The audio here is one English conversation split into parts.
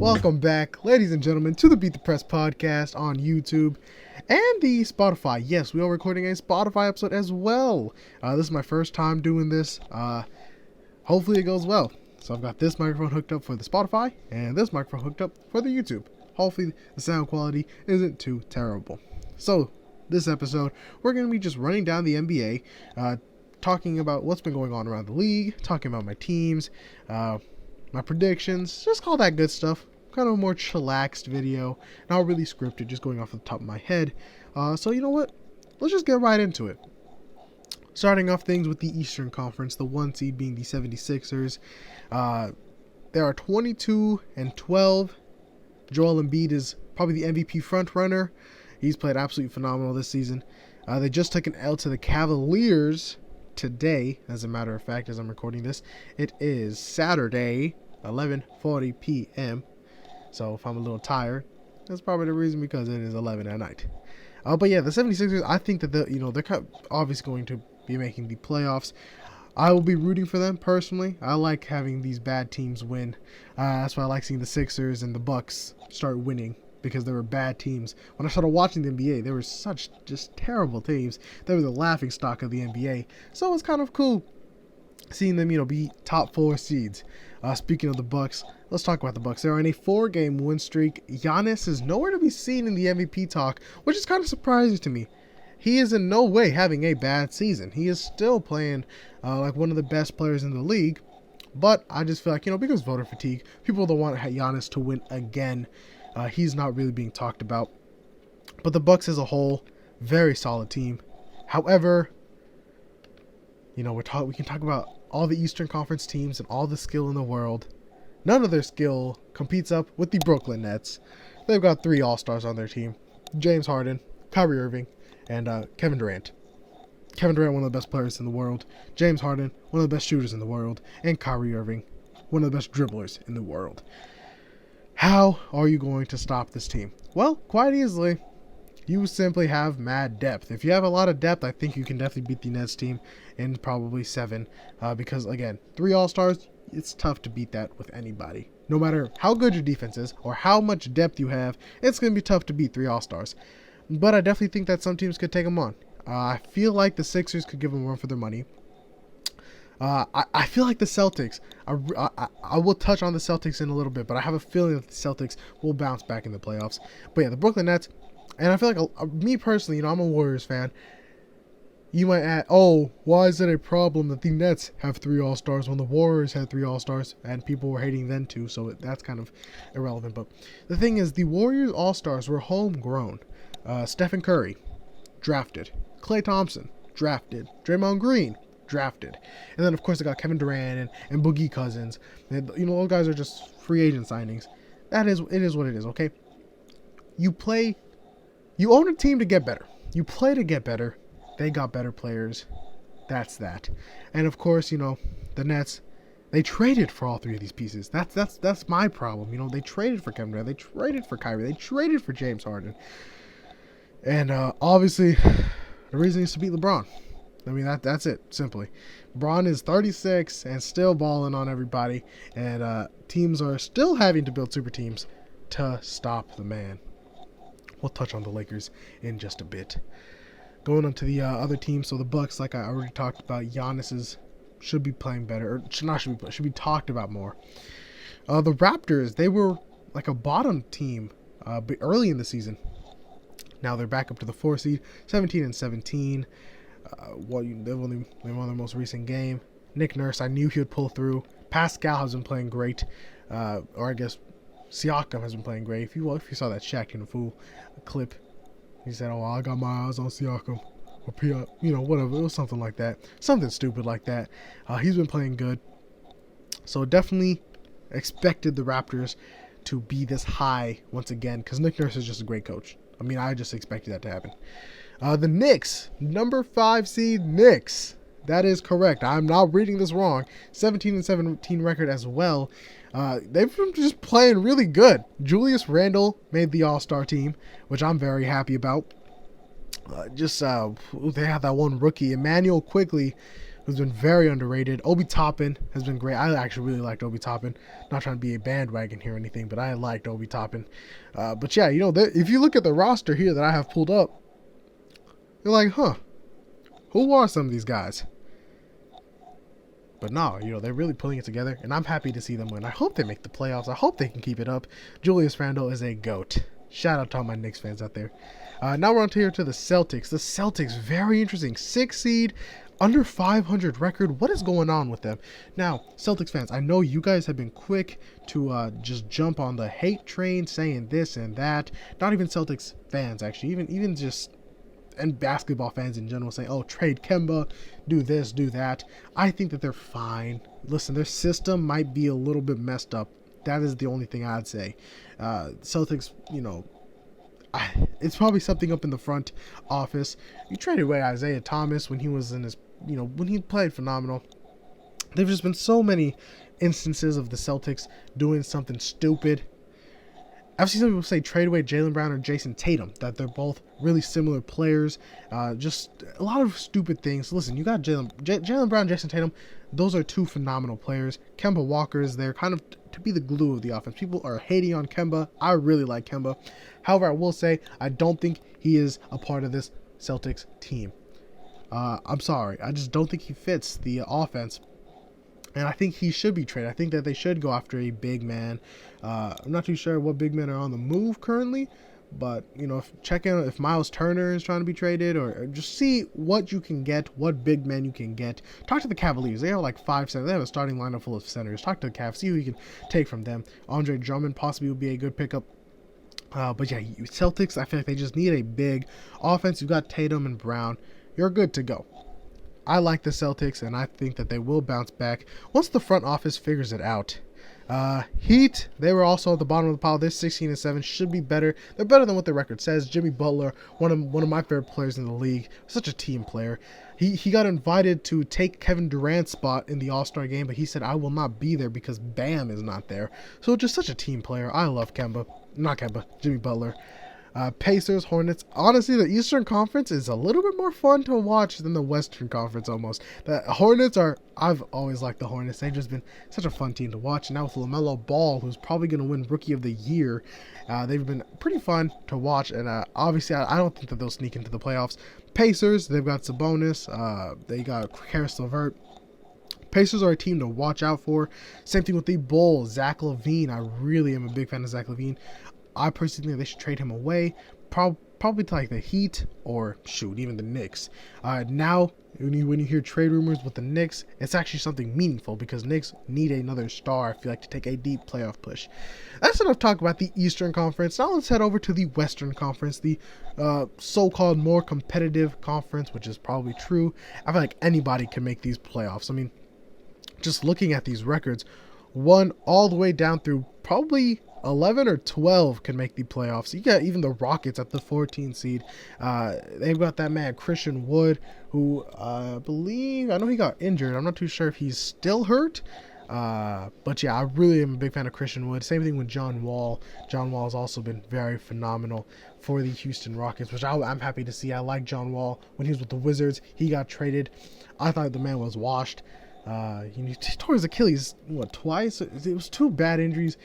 Welcome back, ladies and gentlemen, to the Beat the Press podcast on YouTube and the Spotify. Yes, we are recording a Spotify episode as well. This is my first time doing this. Hopefully it goes well. So I've got this microphone hooked up for the Spotify and this microphone hooked up for the YouTube. Hopefully the sound quality isn't too terrible. So this episode, we're going to be just running down the NBA, talking about what's been going on around the league, talking about my teams, my predictions, just all that good stuff. Kind of a more chillaxed video, not really scripted, just going off the top of my head. So you know what? Let's just get right into it. Starting off things with the Eastern Conference, the 1 seed being the 76ers. There are 22-12. Joel Embiid is probably the MVP frontrunner. He's played absolutely phenomenal this season. They just took an L to the Cavaliers today, as a matter of fact, as I'm recording this. It is Saturday, 11:40 p.m. So if I'm a little tired, that's probably the reason, because it is 11 at night. But yeah, the 76ers, I think that they're obviously going to be making the playoffs. I will be rooting for them personally. I like having these bad teams win. That's why I like seeing the Sixers and the Bucks start winning, because they were bad teams. When I started watching the NBA, they were such just terrible teams. They were the laughingstock of the NBA. So it's kind of cool seeing them, be top 4 seeds. Speaking of the Bucks, let's talk about the Bucks. They're on a 4-game win streak. Giannis is nowhere to be seen in the MVP talk, which is kind of surprising to me. He is in no way having a bad season. He is still playing like one of the best players in the league. But I just feel like, because voter fatigue, people don't want Giannis to win again. He's not really being talked about. But the Bucks as a whole, very solid team. However, we can talk about all the Eastern Conference teams and all the skill in the world. None of their skill competes up with the Brooklyn Nets. They've got 3 All-Stars on their team: James Harden, Kyrie Irving, and Kevin Durant. Kevin Durant, one of the best players in the world. James Harden, one of the best shooters in the world. And Kyrie Irving, one of the best dribblers in the world. How are you going to stop this team? Well, quite easily. You simply have mad depth. If you have a lot of depth, I think you can definitely beat the Nets team in probably 7. Because, again, 3 All-Stars, it's tough to beat that with anybody. No matter how good your defense is or how much depth you have, it's going to be tough to beat 3 All-Stars. But I definitely think that some teams could take them on. I feel like the Sixers could give them a run for their money. I feel like the Celtics, I will touch on the Celtics in a little bit, but I have a feeling that the Celtics will bounce back in the playoffs. But yeah, the Brooklyn Nets, and I feel like, me personally, I'm a Warriors fan. You might add, why is it a problem that the Nets have 3 All-Stars when the Warriors had 3 All-Stars, and people were hating then too, so that's kind of irrelevant. But the thing is, the Warriors All-Stars were homegrown. Stephen Curry, drafted. Klay Thompson, drafted. Draymond Green, drafted. And then, of course, they got Kevin Durant and Boogie Cousins. And, those guys are just free agent signings. It is what it is, okay? You own a team to get better. You play to get better. They got better players. That's that. And, of course, the Nets, they traded for all 3 of these pieces. That's my problem. They traded for Kevin Durant. They traded for Kyrie. They traded for James Harden. And obviously, the reason is to beat LeBron. I mean, that's it, simply. LeBron is 36 and still balling on everybody. And teams are still having to build super teams to stop the man. We'll touch on the Lakers in just a bit. Going on to the other teams, so the Bucks, like I already talked about, Giannis should be playing better. Or should be talked about more. The Raptors, they were like a bottom team early in the season. Now they're back up to the 4 seed, 17-17. They won their most recent game. Nick Nurse, I knew he would pull through. Pascal has been playing great, or I guess Siakam has been playing great. If you saw that Shaq and the Fool clip, he said, I got my eyes on Siakam, or whatever. It was something like that, something stupid like that. He's been playing good, so definitely expected the Raptors to be this high once again, because Nick Nurse is just a great coach. I mean, I just expected that to happen. The Knicks, number 5 seed Knicks. That is correct. I'm not reading this wrong. 17-17 record as well. They've been just playing really good. Julius Randle made the All-Star team, which I'm very happy about. They have that one rookie, Emmanuel Quigley, who's been very underrated. Obi Toppin has been great. I actually really liked Obi Toppin. Not trying to be a bandwagon here or anything, but I liked Obi Toppin. But yeah, if you look at the roster here that I have pulled up, you're like, huh, who are some of these guys? But no, they're really pulling it together, and I'm happy to see them win. I hope they make the playoffs. I hope they can keep it up. Julius Randle is a GOAT. Shout out to all my Knicks fans out there. Now we're on to the Celtics. The Celtics, very interesting. 6th seed, under 500 record. What is going on with them? Now, Celtics fans, I know you guys have been quick to just jump on the hate train, saying this and that. Not even Celtics fans, actually. Even just... and basketball fans in general saying, oh, trade Kemba, do this, do that. I think that they're fine. Listen, their system might be a little bit messed up. That is the only thing I'd say. Celtics, it's probably something up in the front office. You traded away Isaiah Thomas when he was in his, when he played phenomenal. There's just been so many instances of the Celtics doing something stupid. I've seen some people say trade away Jaylen Brown or Jason Tatum, that they're both really similar players. Just a lot of stupid things. Listen, you got Jaylen Brown, Jason Tatum. Those are two phenomenal players. Kemba Walker is there kind of to be the glue of the offense. People are hating on Kemba. I really like Kemba. However, I will say I don't think he is a part of this Celtics team. I'm sorry. I just don't think he fits the offense. And I think he should be traded. I think that they should go after a big man. I'm not too sure what big men are on the move currently. But, check in if Miles Turner is trying to be traded, or just see what you can get, what big men you can get. Talk to the Cavaliers. They have like 5 centers. They have a starting lineup full of centers. Talk to the Cavs. See who you can take from them. Andre Drummond possibly would be a good pickup. But yeah, Celtics, I feel like they just need a big offense. You've got Tatum and Brown. You're good to go. I like the Celtics, and I think that they will bounce back once the front office figures it out. Heat, they were also at the bottom of the pile. They're 16-7, should be better. They're better than what the record says. Jimmy Butler, one of my favorite players in the league, such a team player. He got invited to take Kevin Durant's spot in the All-Star game, but he said, I will not be there because Bam is not there. So just such a team player. I love Jimmy Butler. Pacers, Hornets. Honestly, the Eastern Conference is a little bit more fun to watch than the Western Conference almost. The Hornets I've always liked the Hornets. They've just been such a fun team to watch. And now with LaMelo Ball, who's probably going to win Rookie of the Year, they've been pretty fun to watch. And obviously, I don't think that they'll sneak into the playoffs. Pacers, they've got Sabonis. They got Karis LeVert. Pacers are a team to watch out for. Same thing with the Bulls. Zach LaVine. I really am a big fan of Zach LaVine. I personally think they should trade him away, probably to like the Heat or even the Knicks. Now, when you hear trade rumors with the Knicks, it's actually something meaningful because Knicks need another star, I feel like, to take a deep playoff push. That's enough talk about the Eastern Conference. Now let's head over to the Western Conference, the so-called more competitive conference, which is probably true. I feel like anybody can make these playoffs. I mean, just looking at these records, one all the way down through probably 11 or 12 can make the playoffs. You got even the Rockets at the 14 seed. They've got that man Christian Wood, who I know he got injured. I'm not too sure if he's still hurt. But yeah, I really am a big fan of Christian Wood. Same thing with John Wall. John Wall has also been very phenomenal for the Houston Rockets, which I'm happy to see. I like John Wall. When he was with the Wizards, he got traded. I thought the man was washed. He tore his Achilles, twice? It was 2 bad injuries.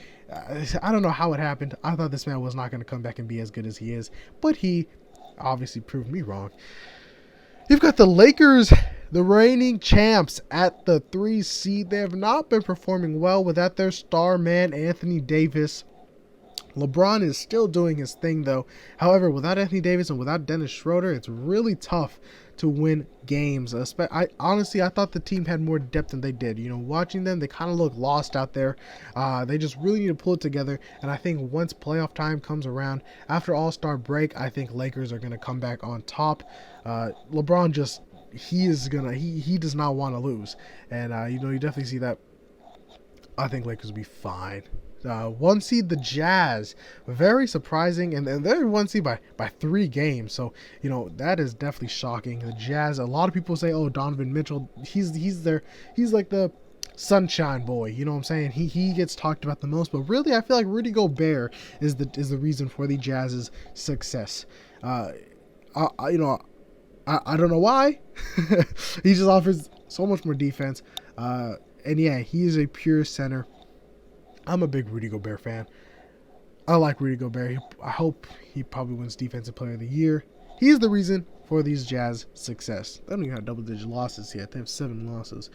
I don't know how it happened. I thought this man was not going to come back and be as good as he is, but he obviously proved me wrong. You've got the Lakers, the reigning champs, at the 3 seed. They have not been performing well without their star man, Anthony Davis. LeBron is still doing his thing, though. However, without Anthony Davis and without Dennis Schroeder, it's really tough to win games. I thought the team had more depth than they did. Watching them, they kind of look lost out there. They just really need to pull it together. And I think once playoff time comes around, after All-Star break, I think Lakers are going to come back on top. LeBron he does not want to lose. And, you definitely see that. I think Lakers will be fine. 1 seed, the Jazz, very surprising, and they're 1 seed by 3 games, so that is definitely shocking. The Jazz, a lot of people say, oh, Donovan Mitchell, he's like the sunshine boy, you know what I'm saying? He gets talked about the most, but really I feel like Rudy Gobert is the reason for the Jazz's success. I don't know why. He just offers so much more defense. And yeah, he is a pure center. I'm a big Rudy Gobert fan. I like Rudy Gobert. I hope he probably wins Defensive Player of the Year. He's the reason for these Jazz success. They don't even have double-digit losses yet. They have 7 losses.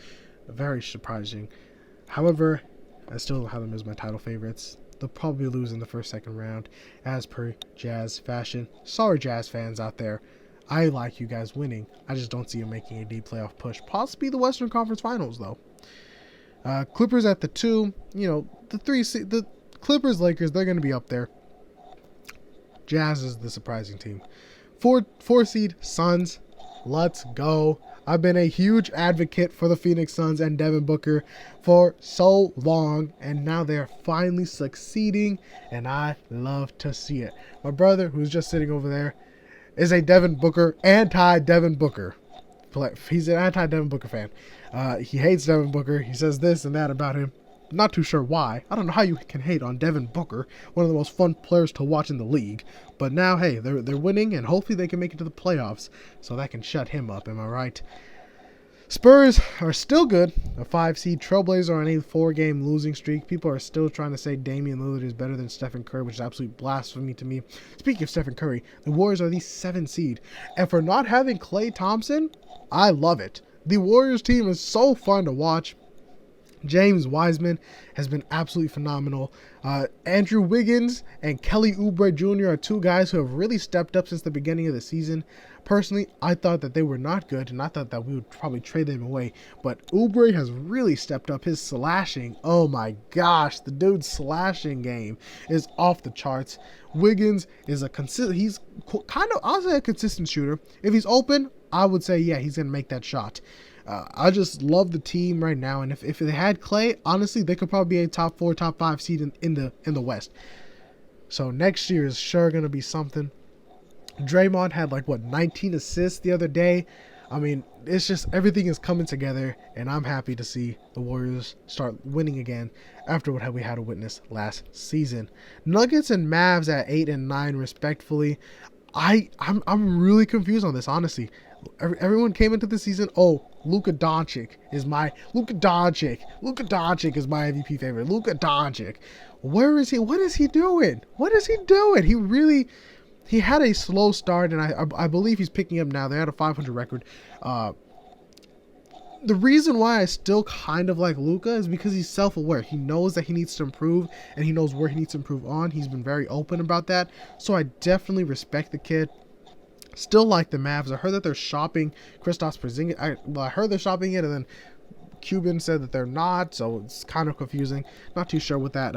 Very surprising. However, I still don't have them as my title favorites. They'll probably lose in the first, second round, as per Jazz fashion. Sorry, Jazz fans out there. I like you guys winning. I just don't see them making a deep playoff push. Possibly the Western Conference Finals, though. Clippers at the 2. The 3. The Clippers, Lakers, they're going to be up there. Jazz is the surprising team. 4 seed Suns. Let's go. I've been a huge advocate for the Phoenix Suns and Devin Booker for so long, and now they're finally succeeding, and I love to see it. My brother, who's just sitting over there, is a Devin Booker, anti-Devin Booker. He's an anti-Devin Booker fan. He hates Devin Booker. He says this and that about him. Not too sure why. I don't know how you can hate on Devin Booker, one of the most fun players to watch in the league. But now, hey, they're winning, and hopefully they can make it to the playoffs, so that can shut him up. Am I right? Spurs are still good. A 5 seed. Trailblazers on a 4-game losing streak. People are still trying to say Damian Lillard is better than Stephen Curry, which is absolute blasphemy to me. Speaking of Stephen Curry, the Warriors are the 7 seed. And for not having Klay Thompson, I love it. The Warriors team is so fun to watch. James Wiseman has been absolutely phenomenal. Andrew Wiggins and Kelly Oubre Jr. are 2 guys who have really stepped up since the beginning of the season. Personally, I thought that they were not good, and I thought that we would probably trade them away. But Oubre has really stepped up his slashing. Oh my gosh, the dude's slashing game is off the charts. Wiggins is he's kind of, I'll say, a consistent shooter. If he's open, I would say, yeah, he's going to make that shot. I just love the team right now, and if they had Klay, honestly, they could probably be a top 4, top 5 seed in the West. So next year is sure going to be something. Draymond had 19 assists the other day. I mean, it's just everything is coming together, and I'm happy to see the Warriors start winning again after what we had to witness last season. Nuggets and Mavs at 8 and 9 respectfully. I'm really confused on this, honestly. Everyone came into the season, Luka Doncic is my MVP favorite. Luka Doncic. Where is he? What is he doing? He had a slow start, and I believe he's picking up now. They had a 500 record. The reason why I still kind of like Luka is because he's self-aware. He knows that he needs to improve, and he knows where he needs to improve on. He's been very open about that, so I definitely respect the kid. Still like the Mavs. I heard that they're shopping Kristaps Porzingis. I heard they're shopping it, and then Cuban said that they're not, so it's kind of confusing. Not too sure what that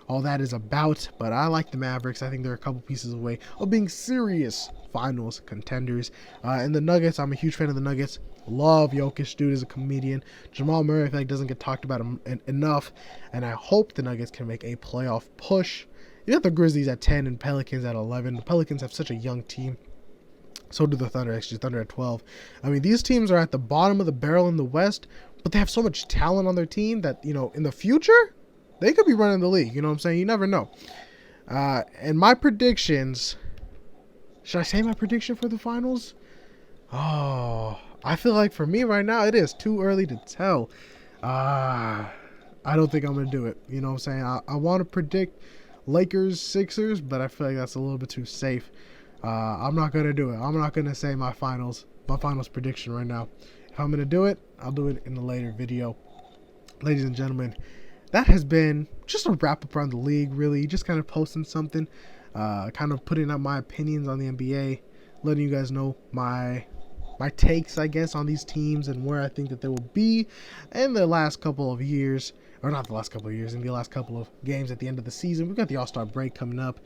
all that is about, but I like the Mavericks. I think they're a couple pieces away of being serious finals contenders. And the Nuggets, I'm a huge fan of the Nuggets. Love Jokic, dude is a comedian. Jamal Murray, I feel like doesn't get talked about enough, and I hope the Nuggets can make a playoff push. You got the Grizzlies at 10 and Pelicans at 11. The Pelicans have such a young team. So do the Thunder, actually. Thunder at 12. I mean, these teams are at the bottom of the barrel in the West, but they have so much talent on their team that, in the future, they could be running the league. You know what I'm saying? You never know. And my predictions, should I say my prediction for the finals? Oh, I feel like for me right now, it is too early to tell. I don't think I'm going to do it. You know what I'm saying? I want to predict Lakers, Sixers, but I feel like that's a little bit too safe. I'm not going to do it. I'm not going to say my finals prediction right now. If I'm going to do it, I'll do it in a later video. Ladies and gentlemen, that has been just a wrap up around the league, really. Just kind of posting something, kind of putting out my opinions on the NBA, letting you guys know my takes, I guess, on these teams and where I think that they will be in the last couple of years. Or not the last couple of years, in the last couple of games at the end of the season. We've got the All-Star break coming up.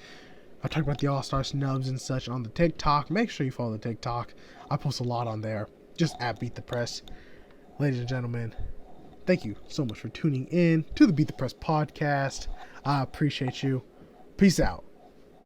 I talk about the All-Star snubs and such on the TikTok. Make sure you follow the TikTok. I post a lot on there. Just at Beat the Press. Ladies and gentlemen, thank you so much for tuning in to the Beat the Press podcast. I appreciate you. Peace out.